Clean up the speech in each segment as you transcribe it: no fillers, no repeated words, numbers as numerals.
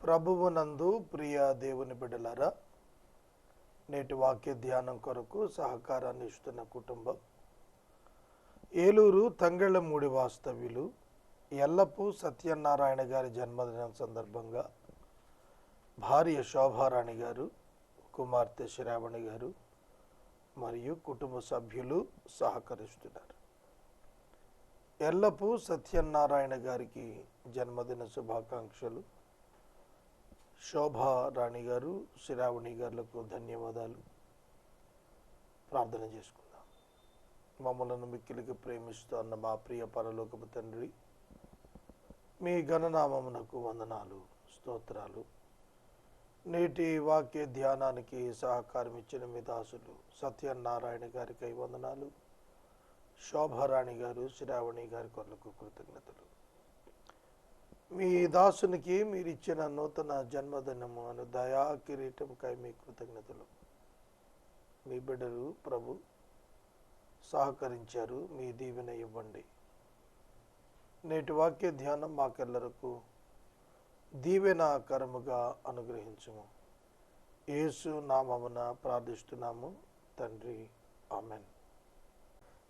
ప్రభువునందు ప్రియ దేవుని బిడ్డలారా, నేటి వాక్య ధ్యానం కొరకు సహకారాన్ని ఇస్తున్న కుటుంబం ఏలూరు తంగెళ్ళమూడి వాస్తవ్యులు ఎల్లపు సత్యనారాయణ గారి జన్మదినం సందర్భంగా భార్య శోభారాణి గారు, కుమార్తె శ్రావణి గారు మరియు కుటుంబ సభ్యులు సహకరిస్తున్నారు. ఎల్లపు సత్యనారాయణ గారికి జన్మదిన శుభాకాంక్షలు. శోభారాణి గారు, శ్రావణి గారులకు ధన్యవాదాలు. ప్రార్థన చేసుకుందాం. మమ్మలను మిక్కిలికి ప్రేమిస్తున్న మా ప్రియ పరలోకపు తండ్రి, మీ ఘననామమునకు వందనాలు, స్తోత్రాలు. నేటి వాక్య ధ్యానానికి సహకారం ఇచ్చిన మీ దాసులు సత్యనారాయణ గారికి వందనాలు. శోభారాణి గారు, శ్రావణి గారి కొరకు కృతజ్ఞతలు. మీ దాసునికి మీరు ఇచ్చిన నూతన జన్మదినము అను దయా కిరీటంకై మీ కృతజ్ఞతలు. మీ బిడ్డలు ప్రభు సహకరించారు, మీ దీవెన ఇవ్వండి. నేటి వాక్య ధ్యానం మాకెల్లరకు దీవెనాకరముగా అనుగ్రహించుము. యేసు నామమున ప్రార్థిస్తున్నాము తండ్రి, ఆమెన్.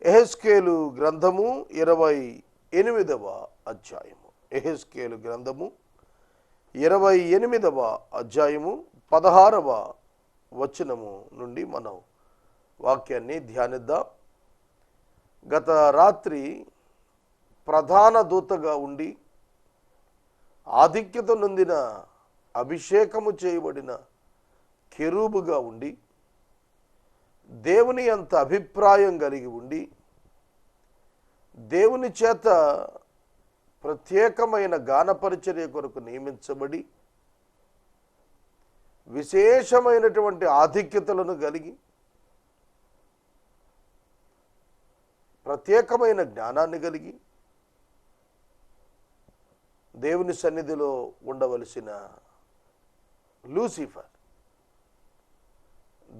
యెహెజ్కేలు గ్రంథము 28వ అధ్యాయము. యెహెజ్కేలు గ్రంథము 28వ అధ్యాయము 16వ వచనము నుండి మనం వాక్యాన్ని ధ్యానిద్దాం. గత రాత్రి ప్రధాన దూతగా ఉండి ఆధిక్యత నొందిన అభిషేకము చేయబడిన కెరూబుగా ఉండి దేవుని అంత అభిప్రాయం కలిగి ఉండి దేవుని చేత ప్రత్యేకమైన గాన పరిచర్య కొరకు నియమించబడి విశేషమైనటువంటి ఆధిక్యతలను కలిగి ప్రత్యేకమైన జ్ఞానాన్ని కలిగి దేవుని సన్నిధిలో ఉండవలసిన లూసిఫర్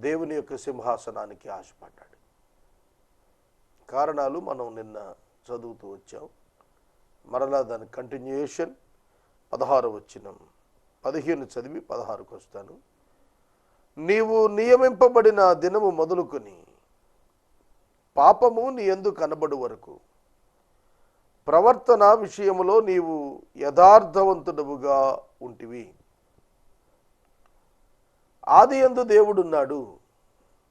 దేవుని యొక్క సింహాసనానికి ఆశపడ్డాడు. కారణాలు మనం నిన్న చదువుతూ వచ్చాం. మరలా దాని కంటిన్యూయేషన్ 16వ వచనం, 15 చదివి 16కు వస్తాను. నీవు నియమింపబడిన దినము మొదలుకొని పాపము నీ యందు కనబడు వరకు ప్రవర్తన విషయములో నీవు యథార్థవంతుడవుగా ఉంటివి. ఆది యందు దేవుడున్నాడు,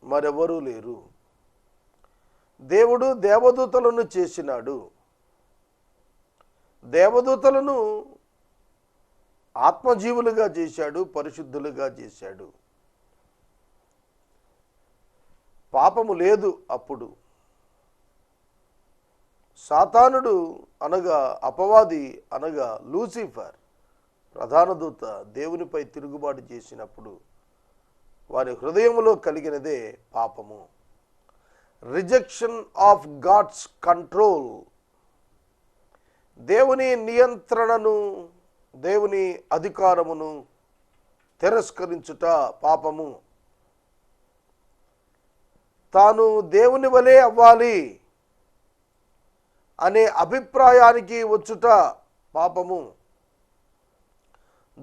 మరెవరూ లేరు. దేవుడు దేవదూతలను చేసినాడు, దేవదూతలను ఆత్మజీవులుగా చేశాడు, పరిశుద్ధులుగా చేశాడు. పాపము లేదు అప్పుడు. సాతానుడు అనగా అపవాది అనగా లూసిఫర్ ప్రధాన దూత దేవునిపై తిరుగుబాటు చేసినప్పుడు వారి హృదయములో కలిగినదే పాపము. రిజెక్షన్ ఆఫ్ గాడ్స్ కంట్రోల్, దేవుని నియంత్రణను, దేవుని అధికారమును తిరస్కరించుట పాపము. తాను దేవుని వలె అవ్వాలి అనే అభిప్రాయానికి వచ్చుట పాపము.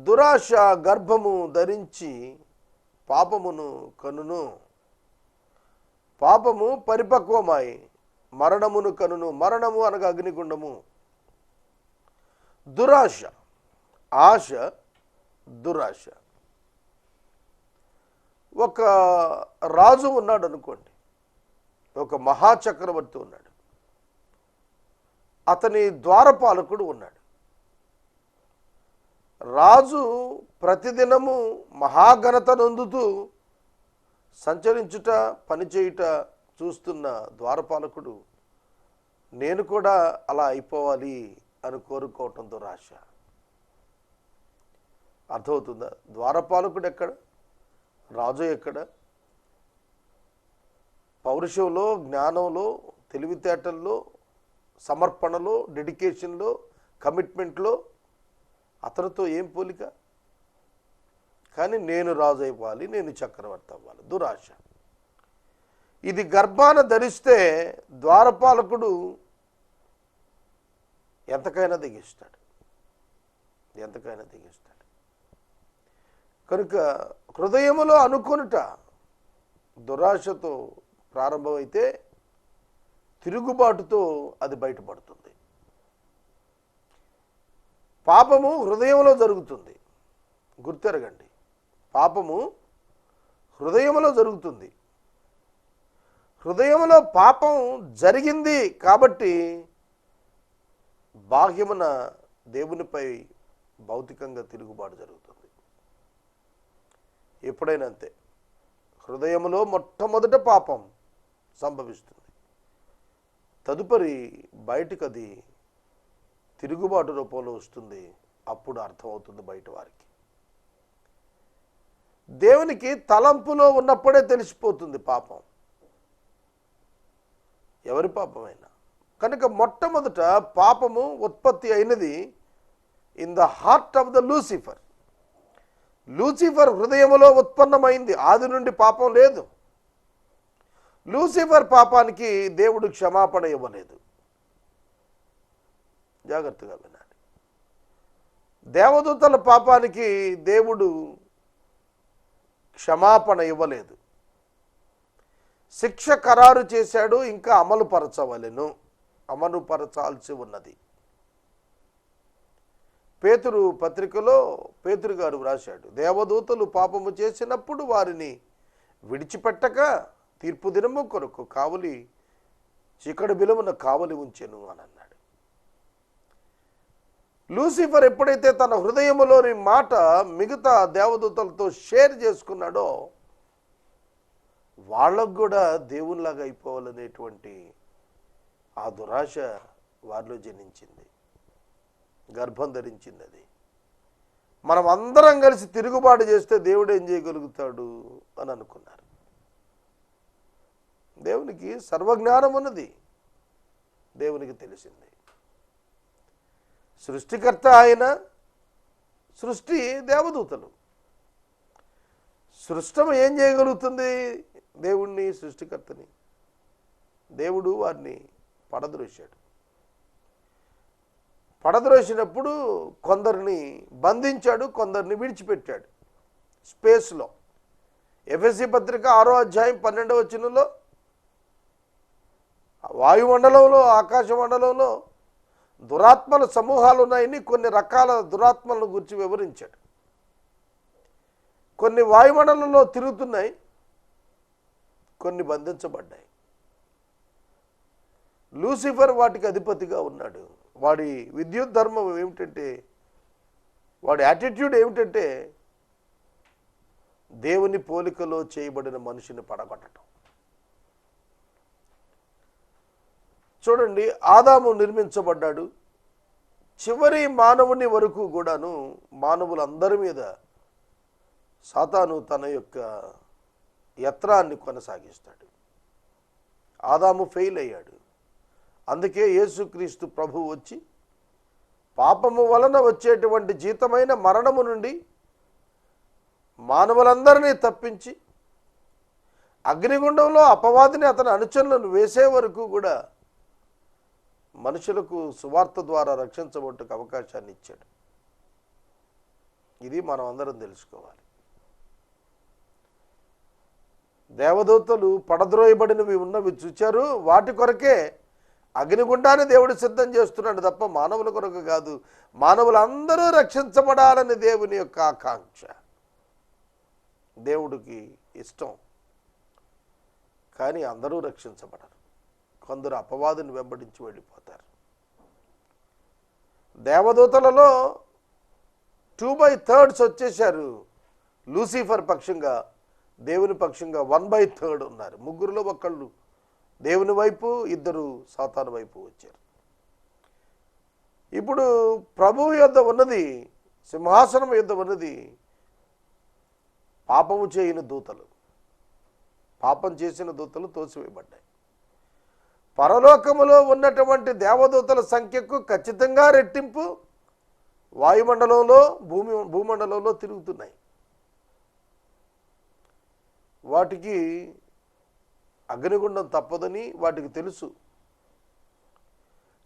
దురాశ గర్భము ధరించి పాపమును కనును, పాపము పరిపక్వమై మరణమును కనును. మరణము అనగా అగ్నిగుండము. దురాశ, ఆశ, దురాశ. ఒక రాజు ఉన్నాడు అనుకోండి, ఒక మహాచక్రవర్తి ఉన్నాడు, అతని ద్వారపాలకుడు ఉన్నాడు. రాజు ప్రతిదినము మహాఘనత నొందుతూ సంచరించుట, పనిచేయుట చూస్తున్న ద్వారపాలకుడు నేను కూడా అలా అయిపోవాలి అని కోరుకోవటం దురాశ. అర్థమవుతుందా? ద్వారపాలకుడు ఎక్కడ, రాజు ఎక్కడ? పౌరుషంలో, జ్ఞానంలో, తెలివితేటల్లో, సమర్పణలో, డెడికేషన్లో, కమిట్మెంట్లో అతనితో ఏం పోలిక? కానీ నేను రాజు అయిపోవాలి, నేను చక్రవర్తి అవ్వాలి. దురాశ. ఇది గర్భాన ధరిస్తే ద్వారపాలకుడు ఎంతకైనా దిగిస్తాడు. కనుక హృదయములో అనుకొనుట దురాశతో ప్రారంభమైతే తిరుగుబాటుతో అది బయటపడుతుంది. పాపము హృదయంలో జరుగుతుంది, గుర్తెరగండి. పాపము హృదయంలో జరుగుతుంది. హృదయంలో పాపం జరిగింది కాబట్టి బాహ్యమున దేవునిపై భౌతికంగా తిరుగుబాటు జరుగుతుంది. ఎప్పుడైనా అంతే. హృదయంలో మొట్టమొదట పాపం సంభవిస్తుంది, తదుపరి బయటికి అది తిరుగుబాటు రూపంలో వస్తుంది. అప్పుడు అర్థమవుతుంది బయట వారికి. దేవునికి తలంపులో ఉన్నప్పుడే తెలిసిపోతుంది పాపం, ఎవరి పాపమైనా. కనుక మొట్టమొదట పాపము ఉత్పత్తి అయినది in the heart of the Lucifer. Lucifer హృదయములో ఉత్పన్నమైంది. ఆది నుండి పాపం లేదు. లూసిఫర్ పాపానికి దేవుడు క్షమాపణ ఇవ్వలేదు. జాగ్రత్తగా వినాలి. దేవదూతల పాపానికి దేవుడు క్షమాపణ ఇవ్వలేదు. శిక్ష ఖరారు చేశాడు, ఇంకా అమలుపరచాల్సి ఉన్నది. పేతురు పత్రికలో పేతురు గారు వ్రాశాడు, దేవదూతలు పాపము చేసినప్పుడు వారిని విడిచిపెట్టక తీర్పు దినము కొరకు కావలి చీకటి బిలమున కావలి ఉంచెను అని అన్నాడు. లూసిఫర్ ఎప్పుడైతే తన హృదయములోని మాట మిగతా దేవదూతలతో షేర్ చేసుకున్నాడో వాళ్ళకు కూడా దేవునిలాగా అయిపోవాలనేటువంటి ఆ దురాశ వారిలో జనించింది, గర్భం ధరించింది. అది మనం అందరం కలిసి తిరుగుబాటు చేస్తే దేవుడు ఏం చేయగలుగుతాడు అని అనుకున్నారు. దేవునికి సర్వజ్ఞానం ఉన్నది, దేవునికి తెలిసింది. సృష్టికర్త ఆయన, సృష్టి దేవదూతలు. సృష్టం ఏం చేయగలుగుతుంది దేవుణ్ణి, సృష్టికర్తని? దేవుడు వారిని పడద్రోశాడు. పడద్రోసినప్పుడు కొందరిని బంధించాడు, కొందరిని విడిచిపెట్టాడు స్పేస్లో. ఎఫెసీ పత్రిక 6వ అధ్యాయం 12వ వచనంలో వాయుమండలంలో, ఆకాశ మండలంలో దురాత్మల సమూహాలు ఉన్నాయని కొన్ని రకాల దురాత్మలను గురించి వివరించాడు. కొన్ని వాయుమండలంలో తిరుగుతున్నాయి, కొన్ని బంధించబడ్డాయి. లూసిఫర్ వాటికి అధిపతిగా ఉన్నాడు. వాడి విద్యుత్ ధర్మం ఏమిటంటే, వాడి యాటిట్యూడ్ ఏమిటంటే దేవుని పోలికలో చేయబడిన మనిషిని పడగొట్టడం. చూడండి, ఆదాము నిర్మించబడ్డాడు. చివరి మానవుని వరకు కూడాను మానవులందరి మీద సాతాను తన యొక్క యత్నాన్ని కొనసాగిస్తాడు. ఆదాము ఫెయిల్ అయ్యాడు. అందుకే యేసుక్రీస్తు ప్రభువు వచ్చి పాపము వలన వచ్చేటువంటి జీతమైన మరణము నుండి మానవులందరినీ తప్పించి అగ్నిగుండంలో అపవాదిని అతని అనుచరులను వేసే వరకు కూడా మనుషులకు సువార్త ద్వారా రక్షించబట్టుకు అవకాశాన్ని ఇచ్చాడు. ఇది మనం అందరం తెలుసుకోవాలి. దేవదూతలు పడద్రోయబడినవి ఉన్నవి చూచారు, వాటి కొరకే అగ్నిగుండాన్ని దేవుడు సిద్ధం చేస్తున్నాడు తప్ప మానవుల కొరకు కాదు. మానవులందరూ రక్షించబడాలని దేవుని యొక్క ఆకాంక్ష, దేవుడికి ఇష్టం. కానీ అందరూ రక్షించబడరు, కొందరు అపవాదుని వెంబడించి వెళ్ళిపోతారు. దేవదూతలలో 2/3 వచ్చేశారు లూసిఫర్ పక్షంగా, దేవుని పక్షంగా 1/3 ఉన్నారు. ముగ్గురులో ఒకళ్ళు దేవుని వైపు, ఇద్దరు సాతాను వైపు వచ్చారు. ఇప్పుడు ప్రభువు యొద్ద ఉన్నది, సింహాసనం యొద్ద ఉన్నది పాపము చేయని దూతలు. పాపం చేసిన దూతలు తోసివేయబడ్డాయి. పరలోకములో ఉన్నటువంటి దేవదూతల సంఖ్యకు ఖచ్చితంగా రెట్టింపు వాయుమండలంలో, భూమండలంలో తిరుగుతున్నాయి. వాటికి అగ్నిగుండం తప్పదని వాటికి తెలుసు.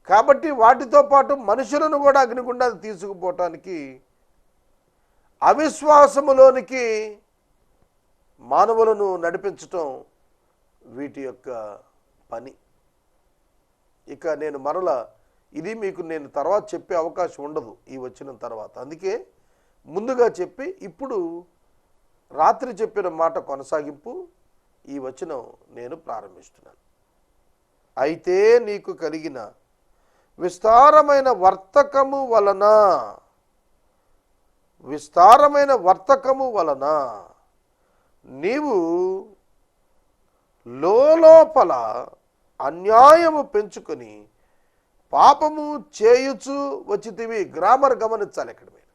కాబట్టి వాటితో పాటు మనుషులను కూడా అగ్నిగుండాన్ని తీసుకుపోవటానికి అవిశ్వాసములోనికి మానవులను నడిపించటం వీటి యొక్క పని. ఇక నేను మరలా ఇది మీకు నేను తర్వాత చెప్పే అవకాశం ఉండదు ఈ వచ్చిన తర్వాత. అందుకే ముందుగా చెప్పి ఇప్పుడు రాత్రి చెప్పిన మాట కొనసాగింపు ఈ వచనం నేను ప్రారంభిస్తున్నాను. అయితే నీకు కలిగిన విస్తారమైన వర్తకము వలన నీవు లోపల అన్యాయము పెంచుకొని పాపము చేయుచు వచ్చితివి. గ్రామర్ గమనించాలి ఇక్కడ మీరు.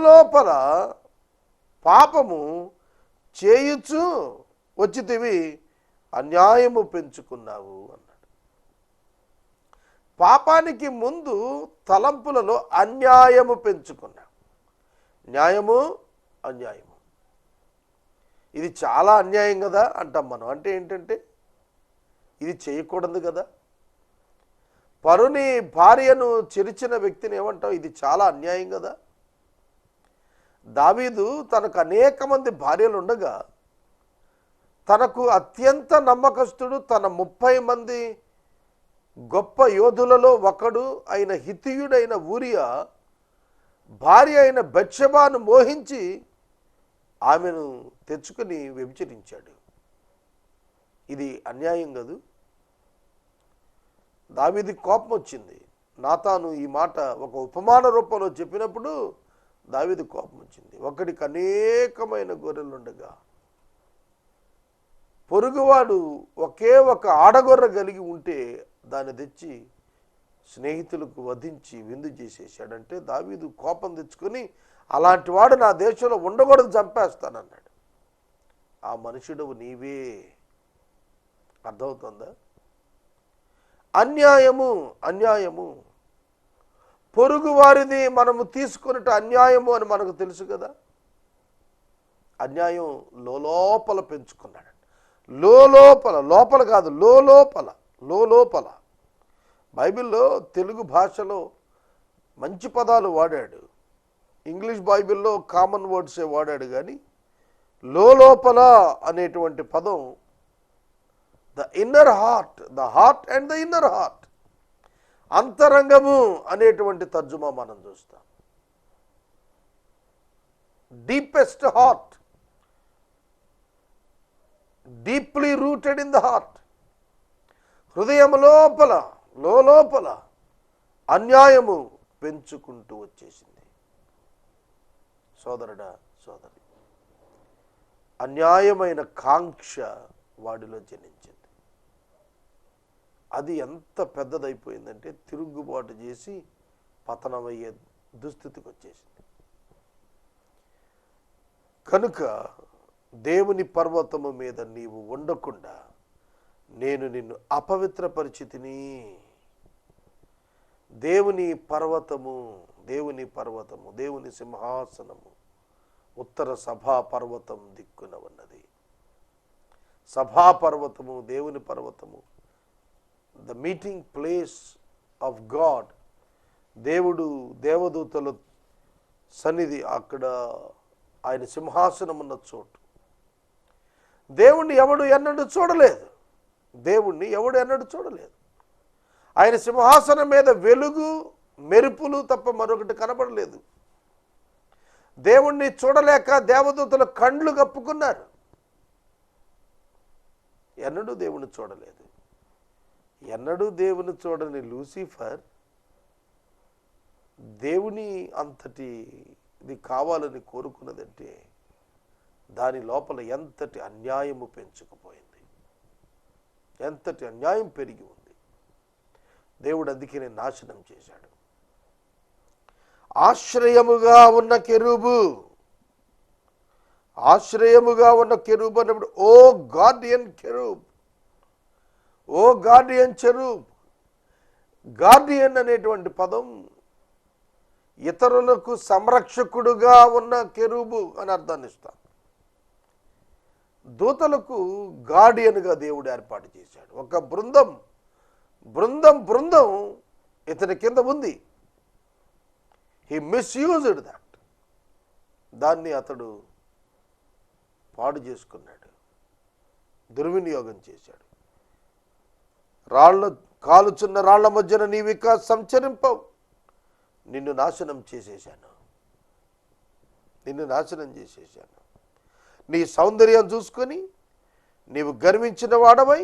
లోపల పాపము చేయుచు వచ్చితివి, అన్యాయము పెంచుకున్నావు అన్నాడు. పాపానికి ముందు తలంపులలో అన్యాయము పెంచుకున్నావు. న్యాయము అన్యాయము, ఇది చాలా అన్యాయం కదా అంటాం మనం. అంటే ఏంటంటే ఇది చేయకూడదు కదా. పరుని భార్యను చెరిచిన వ్యక్తిని ఏమంటావు? ఇది చాలా అన్యాయం కదా. దావీదు తనకు అనేక మంది భార్యలు ఉండగా తనకు అత్యంత నమ్మకస్తుడు, తన 30 మంది గొప్ప యోధులలో ఒకడు అయిన హిత్తీయుడైన ఊరియా భార్య అయిన బత్షెబాను మోహించి ఆమెను తెచ్చుకుని వ్యభిచరించాడు. ఇది అన్యాయం కాదు. దావీదుకి కోపం వచ్చింది. నాతాను ఈ మాట ఒక ఉపమాన రూపంలో చెప్పినప్పుడు దావీదు కోపం వచ్చింది. ఒకడికి అనేకమైన గొర్రెలుండగా పొరుగువాడు ఒకే ఒక ఆడగొర్రె కలిగి ఉంటే దాన్ని తెచ్చి స్నేహితులకు వధించి విందు చేసేసాడంటే దావీదు కోపం తెచ్చుకొని అలాంటి వాడు నా దేశంలో ఉండకూడదు, చంపేస్తానన్నాడు. ఆ మనుషుడు నీవే. అర్థమవుతుందా? అన్యాయము అన్యాయము. పొరుగు వారిది మనము తీసుకున్నట్టు అన్యాయము అని మనకు తెలుసు కదా. అన్యాయం లోపల పెంచుకున్నాడు. లోపల కాదు, లోపల. బైబిల్లో తెలుగు భాషలో మంచి పదాలు వాడాడు, ఇంగ్లీష్ బైబిల్లో కామన్ వర్డ్సే వాడాడు. కానీ లోపల అనేటువంటి పదం the inner heart, the heart and the inner heart, అంతరంగము అనేటువంటి తర్జుమా మనం చూస్తాం. Deepest heart, deeply rooted in the heart. హృదయం లోపల అన్యాయము పెంచుకుంటూ వచ్చేసింది. సోదరుడా సోదరి, అన్యాయమైన కాంక్ష వాడిలో జనించింది. అది ఎంత పెద్దదైపోయిందంటే తిరుగుబాటు చేసి పతనమయ్యే దుస్థితికి వచ్చేసింది. కనుక దేవుని పర్వతము మీద నీవు ఉండకుండా నేను నిన్ను అపవిత్రపరిచితిని. దేవుని పర్వతము, దేవుని సింహాసనము ఉత్తర సభా పర్వతం దిక్కున ఉన్నది. సభా పర్వతము, దేవుని పర్వతము, the meeting place of God. దేవుడు దేవదూతల సన్నిధి, అక్కడ ఆయన సింహాసనం ఉన్న చోటు. దేవుణ్ణి ఎవడు ఎన్నడూ చూడలేదు. ఆయన సింహాసనం మీద వెలుగు మెరుపులు తప్ప మరొకటి కనబడలేదు. దేవుణ్ణి చూడలేక దేవదూతల కండ్లు కప్పుకున్నారు. ఎన్నడూ దేవుని చూడలేదు. ఎన్నడూ దేవుని చూడని లూసిఫర్ దేవుని అంతటి ఇది కావాలని కోరుకున్నదంటే దాని లోపల ఎంతటి అన్యాయము పెంచుకుపోయింది, ఎంతటి అన్యాయం పెరిగి ఉంది. దేవుడు అందుకనే నాశనం చేశాడు. ఆశ్రయముగా ఉన్న కెరూబు అన్నప్పుడు ఓ గార్డియన్ చెరూబ్. గార్డియన్ అనేటువంటి పదం ఇతరులకు సంరక్షకుడుగా ఉన్న కెరూబు అని అర్థాన్ని ఇస్తాం. దూతలకు గార్డియన్గా దేవుడు ఏర్పాటు చేశాడు. ఒక బృందం ఇతని కింద ఉంది. He misused that. దాన్ని అతడు పాడు చేసుకున్నాడు, దుర్వినియోగం చేశాడు. కాలుచున్న రాళ్ల మధ్యన నీవిక సంచరింపవు, నిన్ను నాశనం చేసేశాను. నీ సౌందర్యం చూసుకొని నీవు గర్వించిన వాడవై,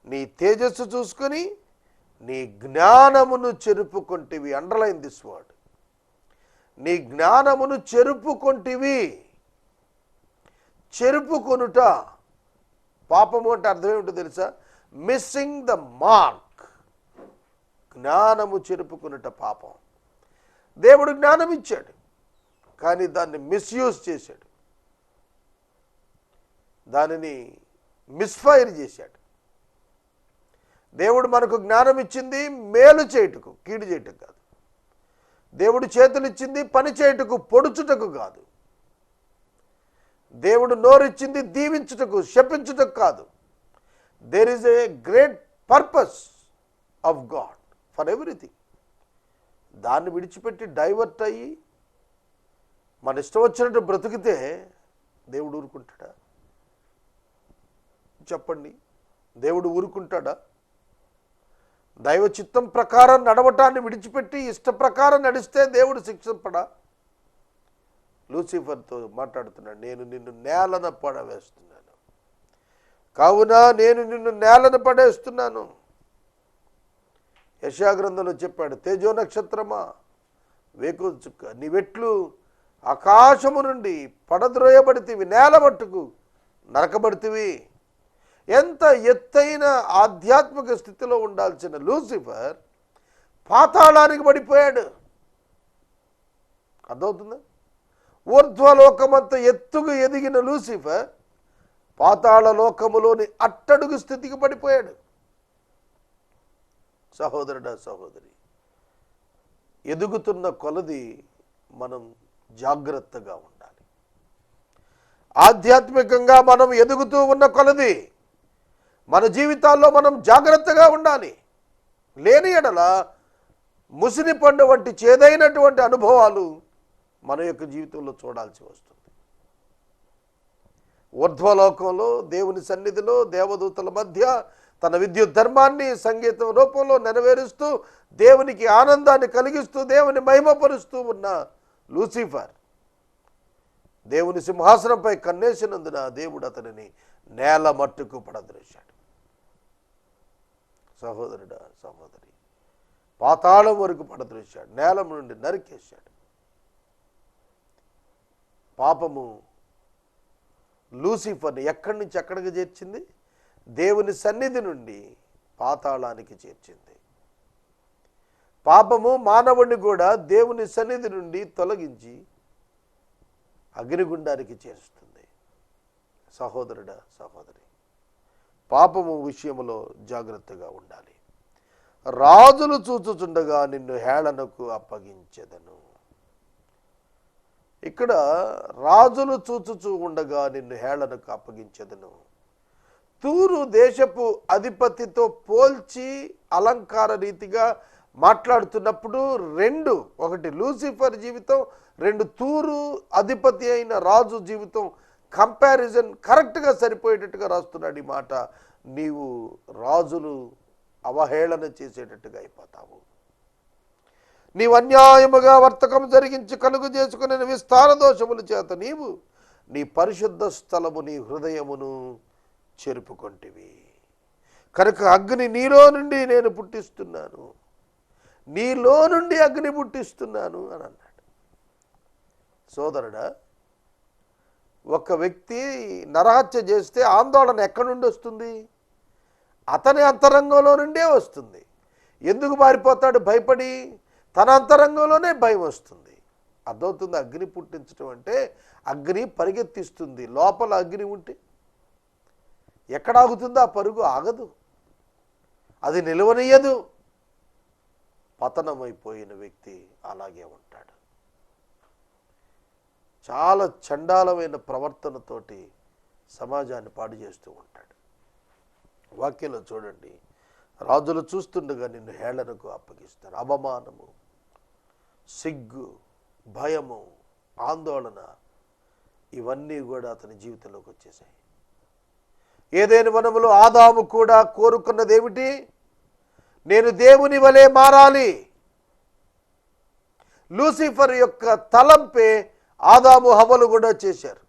నీ తేజస్సు చూసుకొని నీ జ్ఞానమును చెరుపుకొంటివి. Underline this word. నీ జ్ఞానమును చెరుపుకొంటివి. చెరుపుకొనుట పాపము అంటే అర్థం ఏమిటో తెలుసా? Missing the mark. జ్ఞానము చెరుపుకొనుట పాపం. దేవుడు జ్ఞానం ఇచ్చాడు, కానీ దాన్ని మిస్యూజ్ చేశాడు, దానిని మిస్ఫైర్ చేశాడు. దేవుడు మనకు జ్ఞానం ఇచ్చింది మేలు చేయుటకు, కీడు చేయుటకు కాదు. దేవుడు చేతులు ఇచ్చింది పని చేయుటకు, పొడుచుటకు కాదు. దేవుడు నోరిచ్చింది దీవించుటకు, శపించుటకు కాదు. There is a great purpose of God for everything. దాన్ని విడిచిపెట్టి డైవర్ట్ అయ్యి మన ఇష్టం వచ్చినట్టు బ్రతికితే దేవుడు ఊరుకుంటాడా? చెప్పండి, దేవుడు ఊరుకుంటాడా? దైవ చిత్తం ప్రకారం నడవటాన్ని విడిచిపెట్టి ఇష్ట ప్రకారం నడిస్తే దేవుడు శిక్షింపడా? లూసిఫర్తో మాట్లాడుతున్నాడు, నేను నిన్ను నేలన పడవేస్తున్నాను, కావున నేను నిన్ను నేలన పడేస్తున్నాను. యెషయా గ్రంథంలో చెప్పాడు, తేజో నక్షత్రమా వేకు చుక్క, నీవెట్లు ఆకాశము నుండి పడద్రోయబడితివి, నేల మట్టుకు నరకబడితివి. ఎంత ఎత్తైన ఆధ్యాత్మిక స్థితిలో ఉండాల్సిన లూసిఫర్ పాతాళానికి పడిపోయాడు. అర్థమవుతుందా? ఊర్ధ్వలోకమంత ఎత్తుకు ఎదిగిన లూసిఫర్ పాతాళ లోకములోని అట్టడుగు స్థితికి పడిపోయాడు. సహోదరుడా, సహోదరి, ఎదుగుతున్న కొలది మనం జాగ్రత్తగా ఉండాలి. ఆధ్యాత్మికంగా మనం ఎదుగుతూ ఉన్న కొలది మన జీవితాల్లో మనం జాగ్రత్తగా ఉండాలి. లేని ఎడల ముసిని పండు వంటి చేదైనటువంటి అనుభవాలు మన యొక్క జీవితంలో చూడాల్సి వస్తుంది. ఊర్ధ్వలోకంలో దేవుని సన్నిధిలో దేవదూతల మధ్య తన విద్యుత్ ధర్మాన్ని సంగీతం రూపంలో నెరవేరుస్తూ దేవునికి ఆనందాన్ని కలిగిస్తూ దేవుని మహిమపరుస్తూ ఉన్న లూసిఫర్ దేవుని సింహాసనంపై కన్నేసినందున దేవుడు అతనిని నేల మట్టుకు పడద్రోశాడు. సహోదరుడా, సహోదరి, పాతాళం వరకు పడద్రోశాడు, నేల నుండి నరికేశాడు. పాపము లూసిఫర్ని ఎక్కడి నుంచి ఎక్కడికి చేర్చింది? దేవుని సన్నిధి నుండి పాతాళానికి చేర్చింది. పాపము మానవుడిని కూడా దేవుని సన్నిధి నుండి తొలగించి అగ్నిగుండానికి చేరుస్తుంది. సహోదరుడా, సహోదరి, పాపము విషయంలో జాగ్రత్తగా ఉండాలి. రాజులు చూచుచుండగా నిన్ను హేళనకు అప్పగించెదను. ఇక్కడ రాజులు చూచుచూ ఉండగా నిన్ను హేళనకు అప్పగించెదను. తూరు దేశపు అధిపతితో పోల్చి అలంకార రీతిగా మాట్లాడుతున్నప్పుడు ఒకటి లూసిఫర్ జీవితం, తూరు అధిపతి అయిన రాజు జీవితం కంపారిజన్ కరెక్ట్గా సరిపోయేటట్టుగా రాస్తున్నాడు ఈ మాట. నీవు రాజులు అవహేళన చేసేటట్టుగా అయిపోతావు. నీవు అన్యాయముగా వర్తకం జరిగించి కలుగు చేసుకునే విస్తార దోషముల చేత నీవు నీ పరిశుద్ధ స్థలము నీ హృదయమును చెరుపుకొంటివి. కనుక అగ్ని నీలో నుండి నేను పుట్టిస్తున్నాను, నీలో నుండి అగ్ని పుట్టిస్తున్నాను అని అన్నాడు. సోదరుడా, ఒక వ్యక్తి నరహత్య చేస్తే ఆందోళన ఎక్కడి నుండి వస్తుంది? అతని అంతరంగంలో నుండే వస్తుంది. ఎందుకు మారిపోతాడు? భయపడి. తన అంతరంగంలోనే భయం వస్తుంది. అర్థమవుతుంది? అగ్ని పుట్టించడం అంటే అగ్ని పరిగెత్తిస్తుంది. లోపల అగ్ని ఉంటే ఎక్కడ ఆగుతుందో ఆ పరుగు ఆగదు, అది నిలవనీయదు. పతనమైపోయిన వ్యక్తి అలాగే ఉంటాడు. చాలా చండాలమైన ప్రవర్తనతోటి సమాజాన్ని పాడు చేస్తూ ఉంటాడు. వాక్యంలో చూడండి, రాజులు చూస్తుండగా నిన్ను హేళనకు అప్పగిస్తారు. అవమానము, సిగ్గు, భయము, ఆందోళన ఇవన్నీ కూడా అతని జీవితంలోకి వచ్చేసాయి. ఏదైనా వనములో ఆదాము కూడా కోరుకున్నది ఏమిటి? నేను దేవుని వలె మారాలి. లూసిఫర్ యొక్క తలంపే ఆదాము హవ్వలు కూడా చేశారు.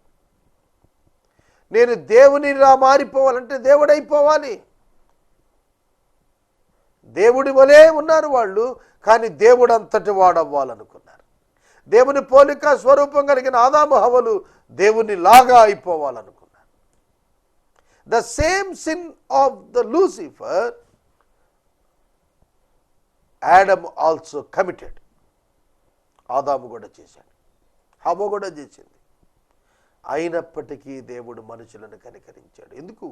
నేను దేవునిలా మారిపోవాలంటే దేవుడైపోవాలి. దేవుడి వలె ఉన్నారు వాళ్ళు, కానీ దేవుడు అంతటి వాడవ్వాలనుకున్నారు. దేవుని పోలిక స్వరూపం కలిగిన ఆదాము హవ్వలు దేవుని లాగా అయిపోవాలనుకున్నారు. The same sin of the Lucifer Adam also committed. ఆదాము కూడా చేశాడు, హవ్వ కూడా చేసింది. అయినప్పటికీ దేవుడు మనుషులను కనికరించాడు. ఎందుకు?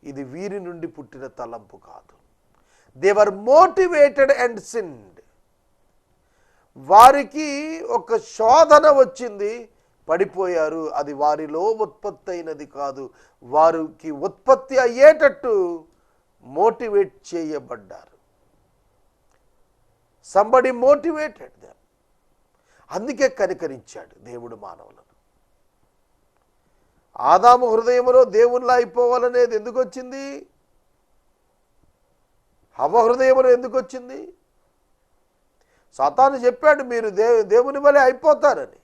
ఇది వీరి నుండి పుట్టిన తలంపు కాదు. They were motivated and sinned. వారికి ఒక శోధన వచ్చింది, పడిపోయారు. అది వారిలో ఉత్పత్తి అయినది కాదు, వారికి ఉత్పత్తి అయ్యేటట్టు మోటివేట్ చేయబడ్డారు. Somebody motivated them. అందుకే కనికరించాడు దేవుడు మానవులను. ఆదాము హృదయంలో దేవునిలా అయిపోవాలనేది ఎందుకు వచ్చింది? హవ్వ హృదయంలో ఎందుకు వచ్చింది? సాతాను చెప్పాడు మీరు దేవుని వలె అయిపోతారని.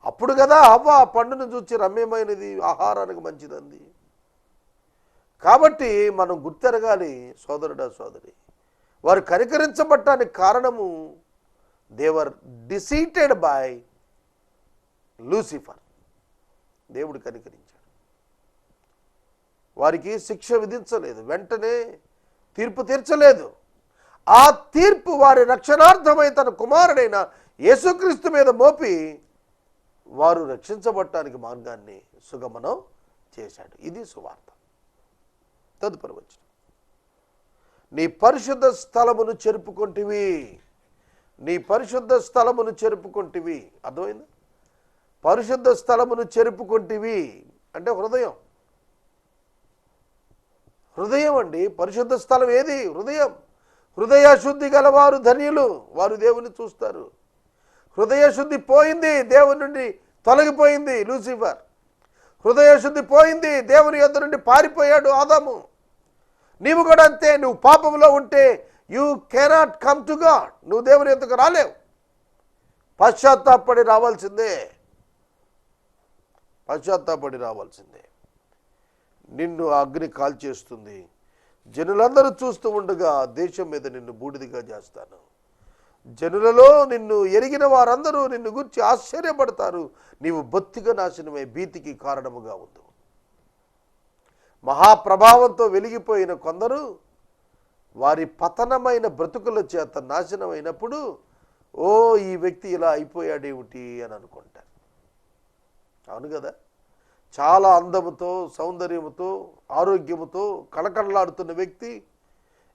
అప్పుడు కదా హవ్వ ఆ పండును చూచి రమ్యమైనది, ఆహారానికి మంచిదంది. కాబట్టి మనం గుర్తెరగాలి సోదరుడా సోదరి, వారు కనికరించబడటానికి కారణము దే వర్ డిసీటెడ్ బై లూసిఫర్. దేవుడు కనికరించాడు. వారికి శిక్ష విధించలేదు, వెంటనే తీర్పు తీర్చలేదు. ఆ తీర్పు వారి రక్షణార్థమై తన కుమారుడైన యేసుక్రీస్తు మీద మోపి వారు రక్షించబడటానికి మార్గాన్ని సుగమనం చేశాడు. ఇది సువార్త. తదుపరి వచనం, నీ పరిశుద్ధ స్థలమును చెరుపుకొంటివి. నీ పరిశుద్ధ స్థలమును చెరుపుకొంటివి. అర్థమైంది? పరిశుద్ధ స్థలమును చెరుపుకొంటివి అంటే హృదయం. హృదయం అండి. పరిశుద్ధ స్థలం ఏది? హృదయం. హృదయ శుద్ధి గలవారు ధన్యులు, వారు దేవుని చూస్తారు. హృదయ శుద్ధి పోయింది, దేవుని నుండి తొలగిపోయింది లూసిఫర్. హృదయ శుద్ధి పోయింది, దేవుని యొద్ద నుండి పారిపోయాడు ఆదాము. నీవు కూడా అంతే. నువ్వు పాపంలో ఉంటే you cannot come to God. నువ్వు దేవుని యొద్దకు రాలేవు. పశ్చాత్తాపడి రావాల్సిందే. పశ్చాత్తాపడి రావాల్సిందే. నిన్ను అగ్ని కాల్చేస్తుంది. జనులందరూ చూస్తూ ఉండగా దేశం మీద నిన్ను బూడిదిగా చేస్తాను. జనులలో నిన్ను ఎరిగిన వారందరూ నిన్ను గురించి ఆశ్చర్యపడతారు. నీవు బొత్తిగా నాశనమై భీతికి కారణముగా ఉంది. మహాప్రభావంతో వెలిగిపోయిన కొందరు వారి పతనమైన బ్రతుకుల చేత నాశనమైనప్పుడు ఓ ఈ వ్యక్తి ఇలా అయిపోయాడేమిటి అని అనుకుంటారు. అవును కదా? చాలా అందముతో, సౌందర్యముతో, ఆరోగ్యముతో కళకళలాడుతున్న వ్యక్తి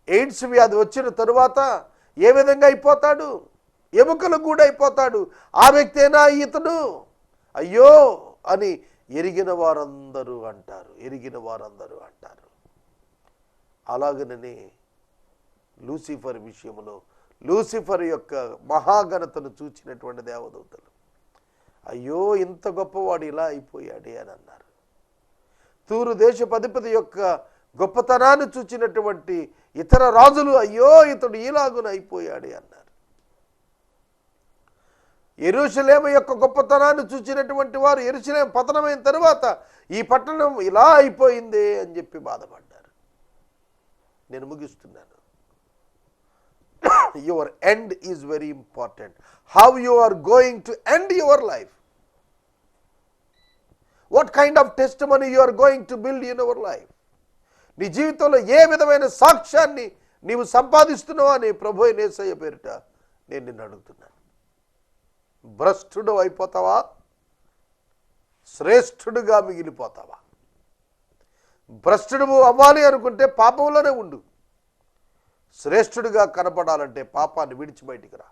ఎయిడ్స్ వ్యాధి వచ్చిన తరువాత ఏ విధంగా అయిపోతాడు? ఎముకలు కూడా అయిపోతాడు. ఆ వ్యక్తేనా ఇతడు? అయ్యో అని ఎరిగిన వారందరూ అంటారు. ఎరిగిన వారందరూ అంటారు. అలాగనని లూసిఫర్ విషయంలో లూసిఫర్ యొక్క మహాఘనతను చూచినటువంటి దేవదూతలు అయ్యో ఇంత గొప్పవాడు ఇలా అయిపోయాడే అని అన్నారు. తూరు దేశపు అధిపతి యొక్క గొప్పతనాన్ని చూచినటువంటి ఇతర రాజులు అయ్యో ఇతడు ఈలాగున అయిపోయాడే అన్నారు. యెరూషలేము యొక్క గొప్పతనాన్ని చూచినటువంటి వారు యెరూషలేము పతనమైన తరువాత ఈ పట్టణం ఇలా అయిపోయిందే అని చెప్పి బాధపడ్డారు. నేను ముగిస్తున్నాను. Your end is very important. How you are going to end your life, what kind of testimony you are going to build in your life. నీ జీవితంలో ఏ విధమైన సాక్ష్యాన్ని నీవు సంపాదిస్తున్నావు అని ప్రభు యేసయ్య పేరిట నేను నిన్ను అడుగుతున్నాను. భ్రష్టుడు అయిపోతావా, శ్రేష్ఠుడుగా మిగిలిపోతావా? భ్రష్టుడు అవ్వాలి అనుకుంటే పాపంలోనే ఉండు. శ్రేష్ఠుడిగా కనపడాలంటే పాపాన్ని విడిచి బయటికి రా.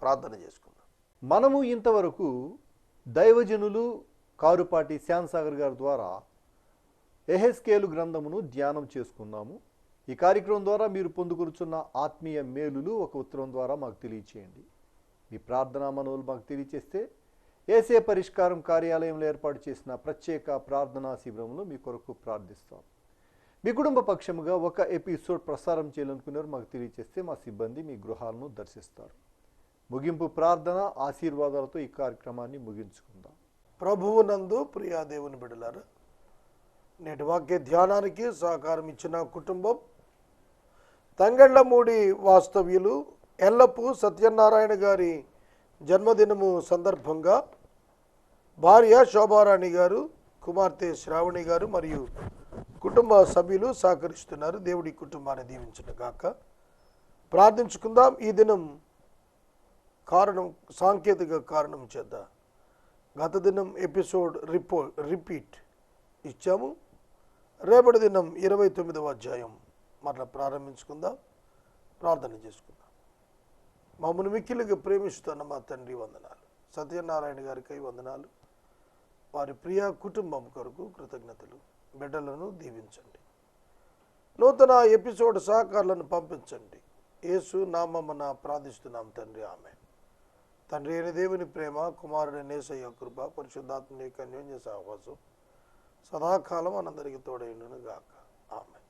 ప్రార్థన చేసుకుందాం. మనము ఇంతవరకు దైవజనులు కారుపాటి శ్యామ్సాగర్ గారి ద్వారా యెహెజ్కేలు గ్రంథమును ధ్యానం చేసుకున్నాము. ఈ కార్యక్రమం ద్వారా మీరు పొందుకొనుచున్న ఆత్మీయ మేలులు ఒక ఉత్తరం ద్వారా మాకు తెలియచేయండి. మీ ప్రార్థనా మనవులు మాకు తెలియచేస్తే ఏసే పరిష్కారం కార్యాలయంలో ఏర్పాటు చేసిన ప్రత్యేక ప్రార్థనా శిబిరంలో మీ కొరకు ప్రార్థిస్తాం. మీ కుటుంబ పక్షముగా ఒక ఎపిసోడ్ ప్రసారం చేయాలనుకున్నారు మాకు తెలియజేస్తే మా సిబ్బంది మీ గృహాలను దర్శిస్తారు. ముగింపు ప్రార్థన ఆశీర్వాదాలతో ఈ కార్యక్రమాన్ని ముగించుకుందాం. ప్రభువునందు ప్రియా దేవుని బిడ్డలారా, నేటి వాక్య ధ్యానానికి సహకారం ఇచ్చిన కుటుంబం తంగెళ్లమూడి వాస్తవ్యులు ఎల్లపు సత్యనారాయణ గారి జన్మదినము సందర్భంగా భార్య శోభారాణి గారు, కుమార్తె శ్రావణి గారు మరియు కుటుంబ సభ్యులు సహకరిస్తున్నారు. దేవుడి కుటుంబాన్ని దీవించును గాక. ప్రార్థించుకుందాం. ఈ దినం సాంకేతిక కారణం చేత గత దినం ఎపిసోడ్ రిపీట్ ఇచ్చాము. రేపటి దినం 29వ అధ్యాయం మరలా ప్రారంభించుకుందాం. ప్రార్థన చేసుకుందాం. మమ్మల్ని మిక్కిలిగా ప్రేమిస్తున్న మా తండ్రి వందనాలు, సత్యనారాయణ గారికి వందనాలు, వారి ప్రియ కుటుంబం కొరకు కృతజ్ఞతలు. బిడ్డలను దీవించండి. నూతన ఎపిసోడ్ సహకారులను పంపించండి. యేసు నామమున ప్రార్థిస్తున్నాం తండ్రి, ఆమేన్. తండ్రి అయిన దేవుని ప్రేమ, కుమారుడైన యేసయ్య కృప, పరిశుద్ధాత్మ యొక్క అన్యోన్య సహవాసం సదాకాలం మనందరికీ తోడైండును గాక. ఆమేన్.